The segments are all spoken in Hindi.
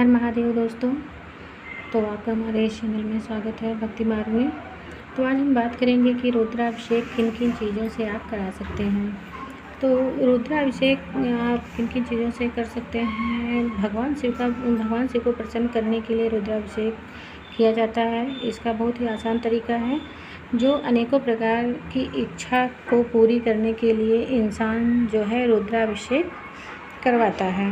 हर महादेव दोस्तों। तो आपका हमारे इस चैनल में स्वागत है भक्ति मार्ग में। तो आज हम बात करेंगे कि रुद्राभिषेक किन किन चीज़ों से आप करा सकते हैं। तो रुद्राभिषेक आप किन किन चीज़ों से कर सकते हैं। भगवान शिव को प्रसन्न करने के लिए रुद्राभिषेक किया जाता है। इसका बहुत ही आसान तरीका है जो अनेकों प्रकार की इच्छा को पूरी करने के लिए इंसान जो है रुद्राभिषेक करवाता है।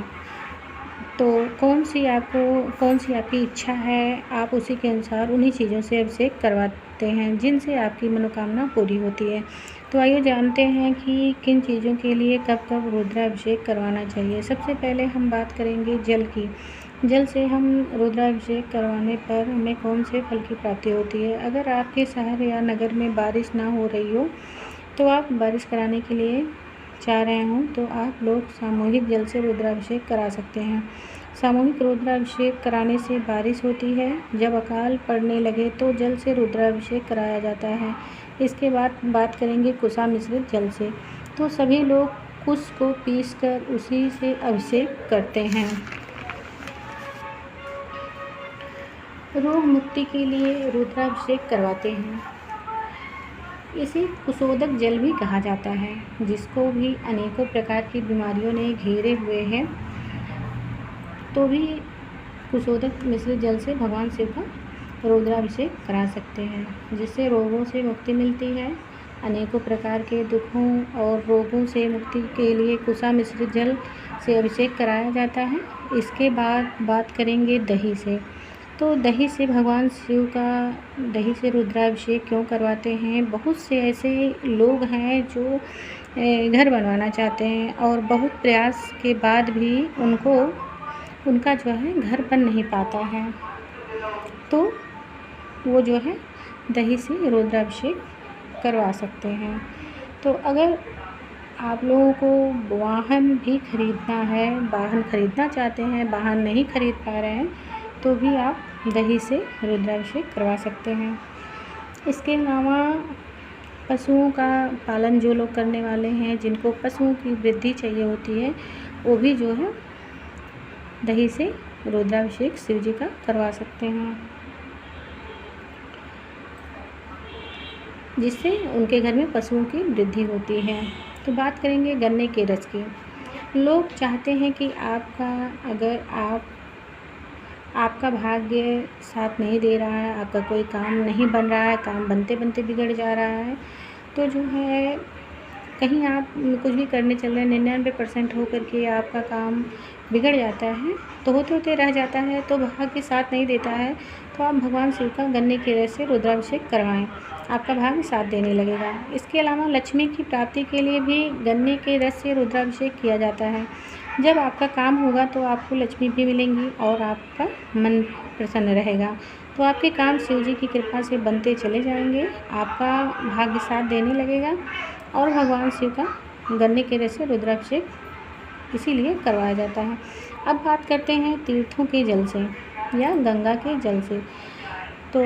तो कौन सी आपकी इच्छा है, आप उसी के अनुसार उन्हीं चीज़ों से अभिषेक करवाते हैं जिनसे आपकी मनोकामना पूरी होती है। तो आइए जानते हैं कि किन चीज़ों के लिए कब कब रुद्राभिषेक करवाना चाहिए। सबसे पहले हम बात करेंगे जल की। जल से हम रुद्राभिषेक करवाने पर हमें कौन से फल की प्राप्ति होती है। अगर आपके शहर या नगर में बारिश ना हो रही हो तो आप बारिश कराने के लिए चाह रहे हों तो आप लोग सामूहिक जल से रुद्राभिषेक करा सकते हैं। सामूहिक रुद्राभिषेक कराने से बारिश होती है। जब अकाल पड़ने लगे तो जल से रुद्राभिषेक कराया जाता है। इसके बाद बात करेंगे कुशा मिश्रित जल से। तो सभी लोग कुश को पीसकर उसी से अभिषेक करते हैं। रोग मुक्ति के लिए रुद्राभिषेक करवाते हैं। इसे कुशोदक जल भी कहा जाता है, जिसको भी अनेकों प्रकार की बीमारियों ने घेरे हुए हैं तो भी कुशोदक मिश्रित जल से भगवान शिव का रुद्राभिषेक करा सकते हैं, जिससे रोगों से मुक्ति मिलती है। अनेकों प्रकार के दुखों और रोगों से मुक्ति के लिए कुशा मिश्रित जल से अभिषेक कराया जाता है। इसके बाद बात करेंगे दही से। तो दही से भगवान शिव का दही से रुद्राभिषेक क्यों करवाते हैं। बहुत से ऐसे लोग हैं जो घर बनवाना चाहते हैं और बहुत प्रयास के बाद भी उनका जो है घर बन नहीं पाता है, तो वो जो है दही से रुद्राभिषेक करवा सकते हैं। तो अगर आप लोगों को वाहन भी खरीदना है, वाहन खरीदना चाहते हैं, वाहन नहीं खरीद पा रहे हैं तो भी आप दही से रुद्राभिषेक करवा सकते हैं। इसके अलावा पशुओं का पालन जो लोग करने वाले हैं, जिनको पशुओं की वृद्धि चाहिए होती है, वो भी जो है दही से रुद्राभिषेक शिव जी का करवा सकते हैं, जिससे उनके घर में पशुओं की वृद्धि होती है। तो बात करेंगे गन्ने के रस की। लोग चाहते हैं कि आपका भाग्य साथ नहीं दे रहा है, आपका कोई काम नहीं बन रहा है, काम बनते बनते बिगड़ जा रहा है, तो जो है कहीं आप कुछ भी करने चल रहे हैं 99% हो करके आपका काम बिगड़ जाता है, तो होते होते रह जाता है, तो भाग्य साथ नहीं देता है, तो आप भगवान शिव का गन्ने के रस से रुद्राभिषेक करवाएं, आपका भाग्य साथ देने लगेगा। इसके अलावा लक्ष्मी की प्राप्ति के लिए भी गन्ने के रस से रुद्राभिषेक किया जाता है। जब आपका काम होगा तो आपको लक्ष्मी भी मिलेंगी और आपका मन प्रसन्न रहेगा, तो आपके काम शिव जी की कृपा से बनते चले जाएंगे, आपका भाग्य साथ देने लगेगा और भगवान शिव का गन्ने के रस से रुद्राभिषेक इसीलिए करवाया जाता है। अब बात करते हैं तीर्थों के जल से या गंगा के जल से। तो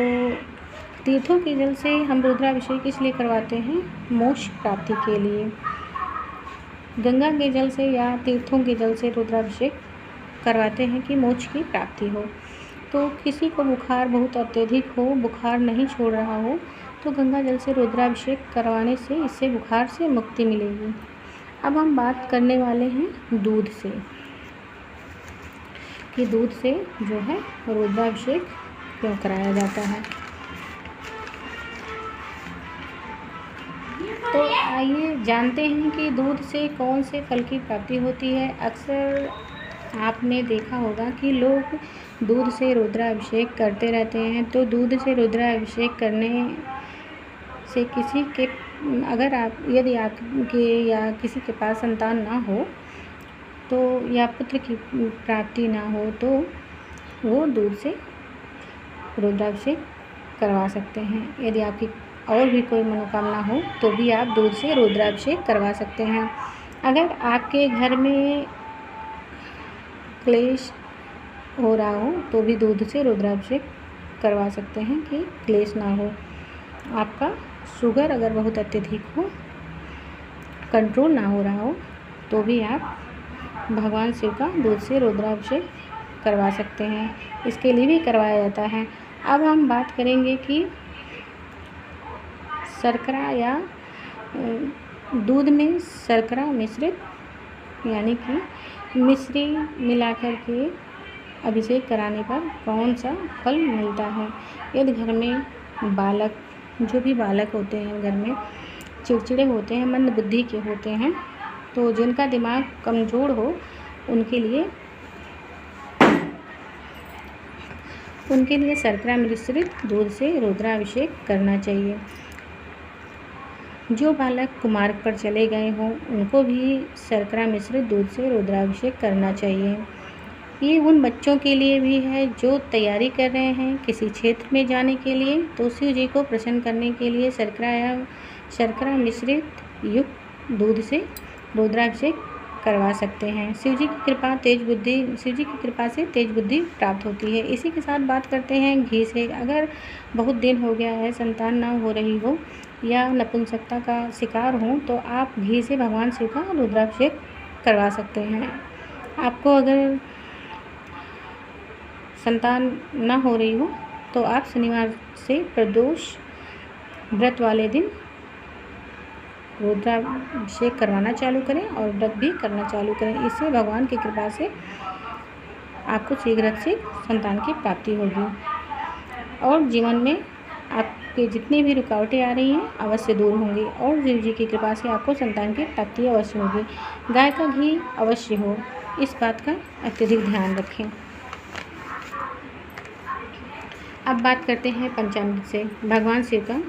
तीर्थों के जल से हम रुद्राभिषेक इसलिए करवाते हैं मोक्ष प्राप्ति के लिए। गंगा के जल से या तीर्थों के जल से रुद्राभिषेक करवाते हैं कि मोक्ष की प्राप्ति हो। तो किसी को बुखार बहुत अत्यधिक हो, बुखार नहीं छोड़ रहा हो, तो गंगा जल से रुद्राभिषेक करवाने से इससे बुखार से मुक्ति मिलेगी। अब हम बात करने वाले हैं दूध से, कि दूध से जो है रुद्राभिषेक क्यों कराया जाता है। तो आइए जानते हैं कि दूध से कौन से फल की प्राप्ति होती है। अक्सर आपने देखा होगा कि लोग दूध से रुद्राभिषेक करते रहते हैं। तो दूध से रुद्राभिषेक करने से यदि आपके या किसी के पास संतान ना हो तो या पुत्र की प्राप्ति ना हो तो वो दूध से रुद्राभिषेक करवा सकते हैं। यदि आपकी और भी कोई मनोकामना हो तो भी आप दूध से रुद्राभिषेक करवा सकते हैं। अगर आपके घर में क्लेश हो रहा हो तो भी दूध से रुद्राभिषेक करवा सकते हैं कि क्लेश ना हो। आपका शुगर अगर बहुत अत्यधिक हो, कंट्रोल ना हो रहा हो, तो भी आप भगवान शिव का दूध से रुद्राभिषेक करवा सकते हैं, इसके लिए भी करवाया जाता है। अब हम बात करेंगे कि शर्करा या दूध में शर्करा मिश्रित यानी कि मिश्री मिलाकर के अभिषेक कराने पर कौन सा फल मिलता है। यदि घर में बालक, जो भी बालक होते हैं घर में चिड़चिड़े होते हैं, मंद बुद्धि के होते हैं, तो जिनका दिमाग कमज़ोर हो उनके लिए शर्करा मिश्रित दूध से रुद्राभिषेक करना चाहिए। जो बालक कुमार्ग पर चले गए हों उनको भी शर्करा मिश्रित दूध से रुद्राभिषेक करना चाहिए। ये उन बच्चों के लिए भी है जो तैयारी कर रहे हैं किसी क्षेत्र में जाने के लिए, तो शिव जी को प्रसन्न करने के लिए शर्करा मिश्रित युक्त दूध से रुद्राभिषेक करवा सकते हैं। शिव जी की कृपा से तेज बुद्धि प्राप्त होती है। इसी के साथ बात करते हैं घी से। अगर बहुत दिन हो गया है संतान ना हो रही हो या नपुंसकता का शिकार हो तो आप घी से भगवान शिव का रुद्राभिषेक करवा सकते हैं। आपको अगर संतान ना हो रही हो तो आप शनिवार से प्रदोष व्रत वाले दिन रुद्राभिषेक करवाना चालू करें और व्रत भी करना चालू करें। इससे भगवान की कृपा से आपको शीघ्र से संतान की प्राप्ति होगी और जीवन में आपके जितनी भी रुकावटें आ रही हैं अवश्य दूर होंगी और शिव जी की कृपा से आपको संतान की प्राप्ति अवश्य होगी। गाय का घी अवश्य हो, इस बात का अत्यधिक ध्यान रखें। अब बात करते हैं पंचामृत से। भगवान शिव का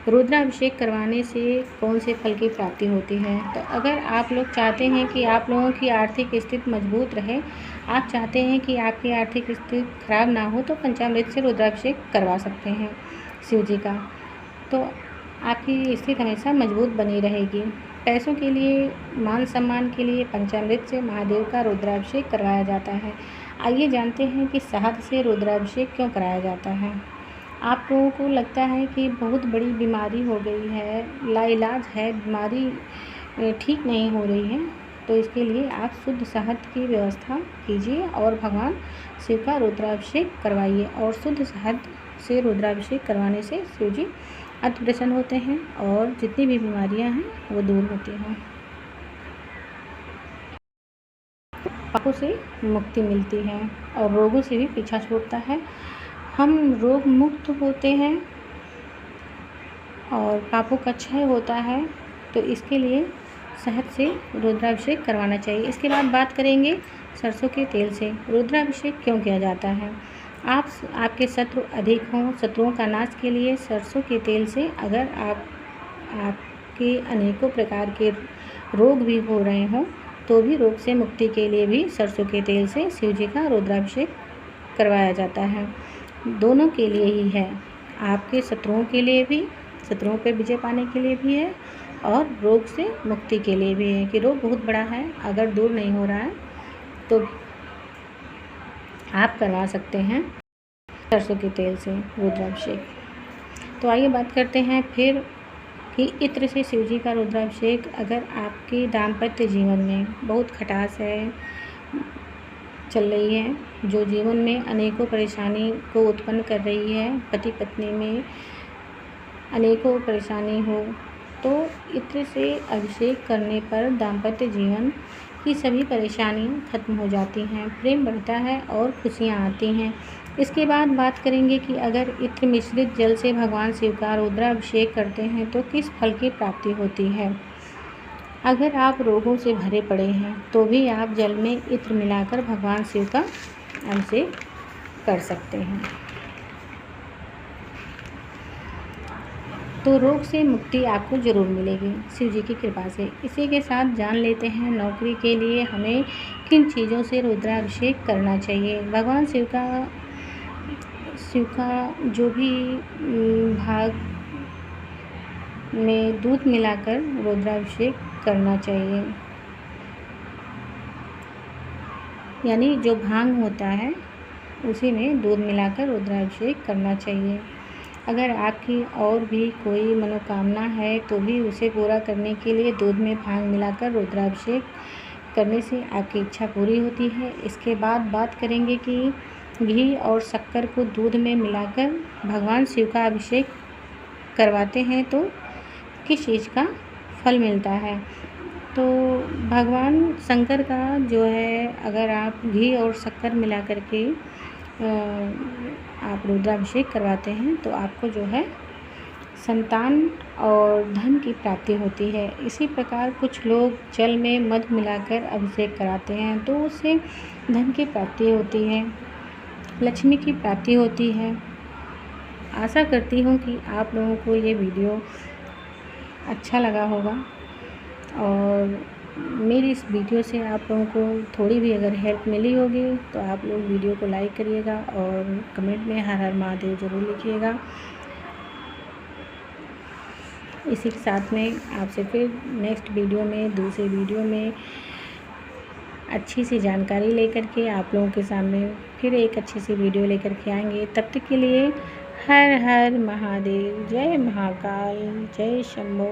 रुद्राभिषेक करवाने से कौन से फल की प्राप्ति होती है। तो अगर आप लोग चाहते हैं कि आप लोगों की आर्थिक स्थिति मजबूत रहे, आप चाहते हैं कि आपकी आर्थिक स्थिति खराब ना हो, तो पंचामृत से रुद्राभिषेक करवा सकते हैं शिव जी का, तो आपकी स्थिति हमेशा मजबूत बनी रहेगी। पैसों के लिए, मान सम्मान के लिए पंचामृत से महादेव का रुद्राभिषेक करवाया जाता है। आइए जानते हैं कि शहद से रुद्राभिषेक क्यों कराया जाता है। आप लोगों को लगता है कि बहुत बड़ी बीमारी हो गई है, लाइलाज है, बीमारी ठीक नहीं हो रही है, तो इसके लिए आप शुद्ध शहद की व्यवस्था कीजिए और भगवान शिव का रुद्राभिषेक करवाइए। और शुद्ध शहद से रुद्राभिषेक करवाने से शिव जी अति प्रसन्न होते हैं और जितनी भी बीमारियां हैं वो दूर होती हैं, पापों से मुक्ति मिलती है और रोगों से भी पीछा छूटता है। हम रोग मुक्त होते हैं और पापों का क्षय होता है, तो इसके लिए शहद से रुद्राभिषेक करवाना चाहिए। इसके बाद बात करेंगे सरसों के तेल से रुद्राभिषेक क्यों किया जाता है। आपके शत्रु अधिक हों, शत्रुओं का नाश के लिए सरसों के तेल से, अगर आपके अनेकों प्रकार के रोग भी हो रहे हों तो भी रोग से मुक्ति के लिए भी सरसों के तेल से शिव जी का रुद्राभिषेक करवाया जाता है। दोनों के लिए ही है, आपके शत्रुओं के लिए भी, शत्रुओं पर विजय पाने के लिए भी है और रोग से मुक्ति के लिए भी है कि रोग बहुत बड़ा है, अगर दूर नहीं हो रहा है तो आप करवा सकते हैं सरसों के तेल से रुद्राभिषेक। तो आइए बात करते हैं फिर कि इत्र से शिव जी का रुद्राभिषेक। अगर आपके दाम्पत्य जीवन में बहुत खटास है, चल रही है, जो जीवन में अनेकों परेशानी को उत्पन्न कर रही है, पति पत्नी में अनेकों परेशानी हो, तो इत्र से अभिषेक करने पर दाम्पत्य जीवन की सभी परेशानियां खत्म हो जाती हैं, प्रेम बढ़ता है और खुशियां आती हैं। इसके बाद बात करेंगे कि अगर इत्र मिश्रित जल से भगवान शिव का रुद्राभिषेक करते हैं तो किस फल की प्राप्ति होती है। अगर आप रोगों से भरे पड़े हैं तो भी आप जल में इत्र मिलाकर भगवान शिव का अभिषेक कर सकते हैं, तो रोग से मुक्ति आपको ज़रूर मिलेगी शिव जी की कृपा से। इसी के साथ जान लेते हैं नौकरी के लिए हमें किन चीज़ों से रुद्राभिषेक करना चाहिए। भगवान शिव का जो भी भाग में दूध मिलाकर रुद्राभिषेक करना चाहिए, यानी जो भांग होता है उसी में दूध मिलाकर रुद्राभिषेक करना चाहिए। अगर आपकी और भी कोई मनोकामना है तो भी उसे पूरा करने के लिए दूध में भांग मिलाकर रुद्राभिषेक करने से आपकी इच्छा पूरी होती है। इसके बाद बात करेंगे कि घी और शक्कर को दूध में मिलाकर भगवान शिव का अभिषेक करवाते हैं तो किस चीज़ का फल मिलता है। तो भगवान शंकर का जो है, अगर आप घी और शक्कर मिला कर के आप रुद्राभिषेक करवाते हैं तो आपको जो है संतान और धन की प्राप्ति होती है। इसी प्रकार कुछ लोग जल में मध मिलाकर अभिषेक कराते हैं तो उससे धन की प्राप्ति होती है, लक्ष्मी की प्राप्ति होती है। आशा करती हूँ कि आप लोगों को ये वीडियो अच्छा लगा होगा और मेरी इस वीडियो से आप लोगों को थोड़ी भी अगर हेल्प मिली होगी तो आप लोग वीडियो को लाइक करिएगा और कमेंट में हर हर महादेव ज़रूर लिखिएगा। इसी के साथ में आपसे फिर नेक्स्ट वीडियो में, दूसरे वीडियो में अच्छी सी जानकारी लेकर के आप लोगों के सामने फिर एक अच्छी सी वीडियो लेकर के आएंगे। तब तक के लिए हर हर महादेव, जय महाकाल, जय शंभो।